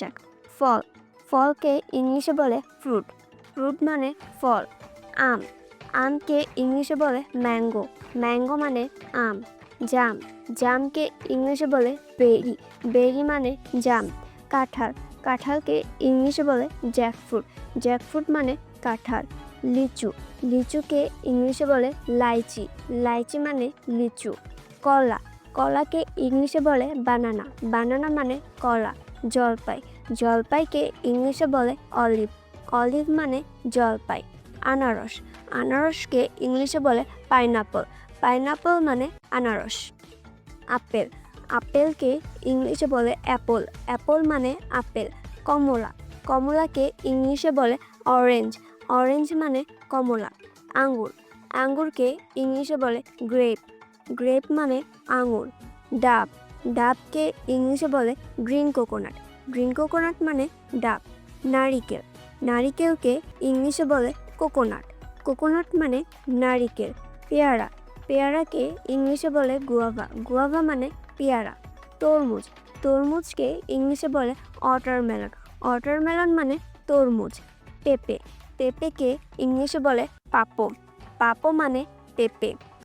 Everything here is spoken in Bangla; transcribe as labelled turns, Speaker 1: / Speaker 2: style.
Speaker 1: ঠিকঠাক। ফল, ফলকে ইংলিশে বলে ফ্রুট, ফ্রুট মানে ফল। আম, আমকে ইংলিশে বলে ম্যাঙ্গো, ম্যাঙ্গো মানে আম। জাম, জামকে ইংলিশে বলে বেরি, বেরি মানে জাম। কাঁঠাল, কাঁঠালকে ইংলিশে বলে জ্যাকফ্রুট, জ্যাকফ্রুট মানে কাঁঠাল। লিচু, লিচুকে ইংলিশে বলে লাইচি, লাইচি মানে লিচু। কলা, কলাকে ইংলিশে বলে বানানা, বানানা মানে কলা। জলপাই, জলপাইকে ইংলিশে বলে অলিভ, অলিভ মানে জলপাই। আনারস, আনারসকে ইংলিশে বলে পাইনাপল, পাইনাপল মানে আনারস। আপেল, আপেলকে ইংলিশে বলে অ্যাপল, অ্যাপল মানে আপেল। কমলা, কমলাকে ইংলিশে বলে অরেঞ্জ, অরেঞ্জ মানে কমলা। আঙ্গুর, আঙ্গুরকে ইংলিশে বলে গ্রেপ, গ্রেপ মানে আঙুর। ডাব, ডাবকে ইংলিশে বলে গ্রিন কোকোনাট, গ্রিন কোকোনাট মানে ডাব। নারিকেল, নারিকেলকে ইংলিশে বলে কোকোনাট, কোকোনাট মানে নারিকেল। পেয়ারা, পেয়ারাকে ইংলিশে বলে গুয়াভা, গুয়াভা মানে পেয়ারা। তরমুজ, তরমুজকে ইংলিশে বলে ওয়াটারমেলন, ওয়াটারমেলন মানে তরমুজ। পেঁপে, পেঁপেকে ইংলিশে বলে পাপো, পাপো মানে পেঁপে।